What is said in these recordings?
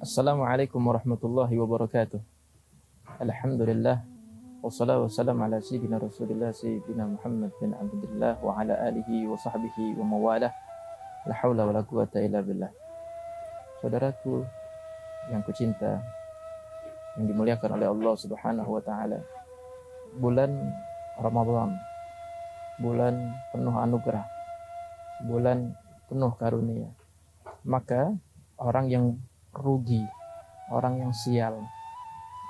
Assalamualaikum warahmatullahi wabarakatuh. Alhamdulillah wassalatu wassalamu ala sayyidina Rasulillah sayyidina Muhammad bin Abdullah wa ala alihi wa sahbihi wa mawalah. La haula wala quwata illa billah. Saudaraku yang kucinta, yang dimuliakan oleh Allah Subhanahu wa taala. Bulan Ramadan, bulan penuh anugerah, bulan penuh karunia. Maka orang yang rugi, orang yang sial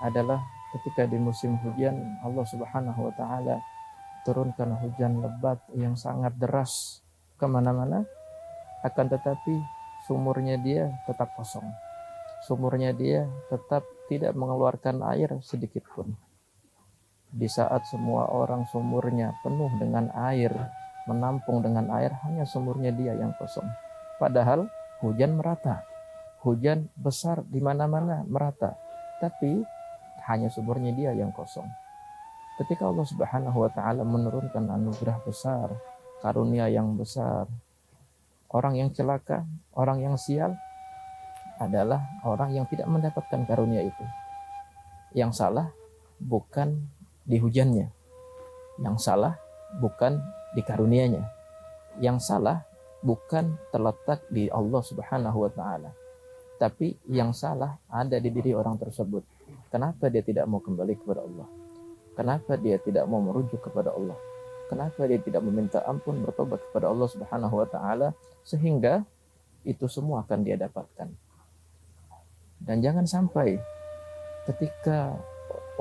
adalah ketika di musim hujan Allah Subhanahu wa taala turunkan hujan lebat yang sangat deras kemana-mana, akan tetapi sumurnya dia tetap kosong, sumurnya dia tetap tidak mengeluarkan air sedikit pun. Di saat semua orang sumurnya penuh dengan air, menampung dengan air, hanya sumurnya dia yang kosong. Padahal hujan merata, hujan besar di mana-mana merata, tapi hanya sumurnya dia yang kosong. Ketika Allah Subhanahu wa taala menurunkan anugerah besar, karunia yang besar, orang yang celaka, orang yang sial adalah orang yang tidak mendapatkan karunia itu. Yang salah bukan di hujannya, yang salah bukan di karunianya, yang salah bukan terletak di Allah Subhanahu wa taala, tapi yang salah ada di diri orang tersebut. Kenapa dia tidak mau kembali kepada Allah? Kenapa dia tidak mau merujuk kepada Allah? Kenapa dia tidak meminta ampun, bertobat kepada Allah Subhanahu wa taala, sehingga itu semua akan dia dapatkan. Dan jangan sampai ketika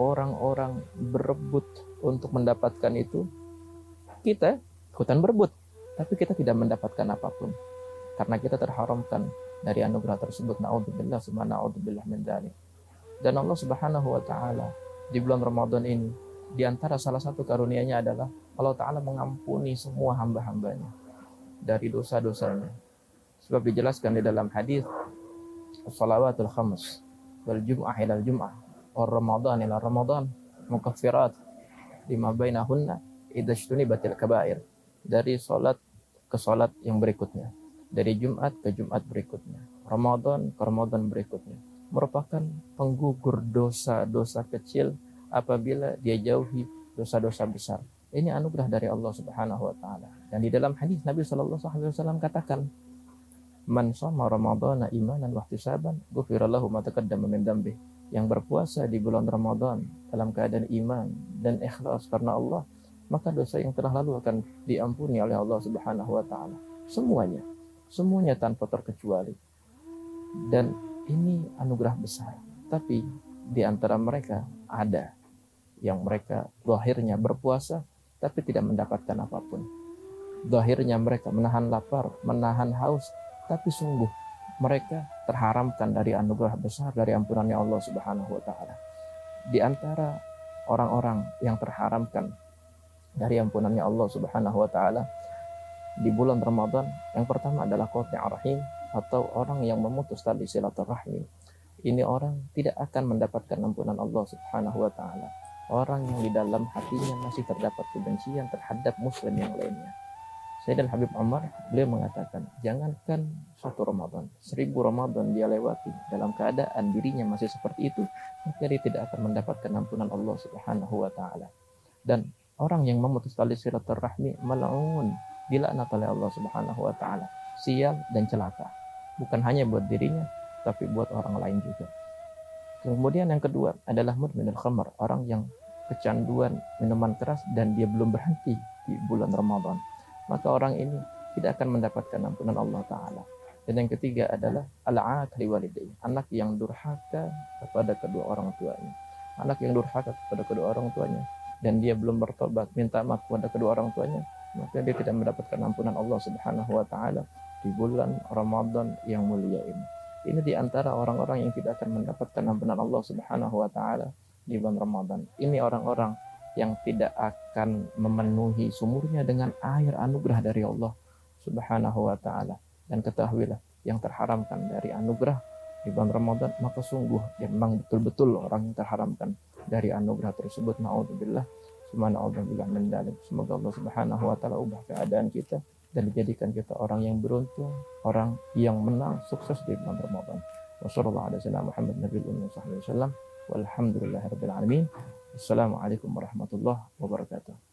orang-orang berebut untuk mendapatkan itu, kita ikutan berebut, tapi kita tidak mendapatkan apapun, karena kita terharamkan dari anugerah tersebut. Na'udzubillah summa na'udzubillah min dzalik. Dan Allah Subhanahu wa taala di bulan Ramadan ini, di antara salah satu karunia-Nya adalah Allah taala mengampuni semua hamba-hambanya dari dosa-dosanya. Sebab dijelaskan di dalam hadis shalawatul khams wal jum'ah ila jum'ah wa ramadan ila ramadan mukaffirat lima bainahunna idza ijtunibatil kaba'ir. Dari salat ke salat yang berikutnya, dari Jumat ke Jumat berikutnya, Ramadan ke Ramadan berikutnya, merupakan penggugur dosa-dosa kecil apabila dia jauhi dosa-dosa besar. Ini anugerah dari Allah Subhanahu wa taala. Dan di dalam hadis Nabi sallallahu alaihi wasallam katakan, "Man shoma Ramadhana imanan wa ihtisaban, ghufira lahu ma taqaddama min dzambi." Yang berpuasa di bulan Ramadan dalam keadaan iman dan ikhlas karena Allah, maka dosa yang telah lalu akan diampuni oleh Allah Subhanahu wa taala. Semuanya tanpa terkecuali. Dan ini anugerah besar. Tapi di antara mereka ada yang mereka zahirnya berpuasa tapi tidak mendapatkan apapun. Zahirnya mereka menahan lapar, menahan haus, tapi sungguh mereka terharamkan dari anugerah besar dari ampunannya Allah Subhanahu wa taala. Di antara orang-orang yang terharamkan dari ampunannya Allah Subhanahu wa taala di bulan Ramadan, yang pertama adalah qati' rahim, atau orang yang memutus tali silaturahmi. Ini orang tidak akan mendapatkan ampunan Allah Subhanahu wa taala. Orang yang di dalam hatinya masih terdapat kebencian terhadap muslim yang lainnya. Sayyidina Habib Umar, beliau mengatakan, jangankan 1 Ramadan, 1000 Ramadan dia lewati dalam keadaan dirinya masih seperti itu, maka dia tidak akan mendapatkan ampunan Allah Subhanahu wa taala. Dan orang yang memutus tali silaturahmi mal'un, dilaknat oleh Allah Subhanahu wa taala, sial dan celaka. Bukan hanya buat dirinya, tapi buat orang lain juga. Kemudian yang kedua adalah mudminul khamr, orang yang kecanduan minuman keras dan dia belum berhenti di bulan Ramadan. Maka orang ini tidak akan mendapatkan ampunan Allah taala. Dan yang ketiga adalah al-'aq li walidayhi, anak yang durhaka kepada kedua orang tuanya. Anak yang durhaka kepada kedua orang tuanya dan dia belum bertobat, minta maaf kepada kedua orang tuanya, maka dia tidak mendapatkan ampunan Allah Subhanahu wa taala di bulan Ramadan yang mulia ini. Ini di antara orang-orang yang tidak akan mendapatkan ampunan Allah Subhanahu wa taala di bulan Ramadan. Ini orang-orang yang tidak akan memenuhi sumurnya dengan air anugerah dari Allah Subhanahu wa taala. Dan ketahuilah, yang terharamkan dari anugerah di bulan Ramadan, maka sungguh dia memang betul-betul orang yang terharamkan dari anugerah tersebut. Na'udzubillah summa na'udzubillah min dzalik. Semoga Allah Subhanahu wa taala ubah keadaan kita dan dijadikan kita orang yang beruntung, orang yang menang, sukses di bulan Ramadan. Wassallallahu ala sayyidina Muhammad nabiyil ummi wa sahbihi wasallam. Walhamdulillahirabbil alamin. Assalamualaikum warahmatullahi wabarakatuh.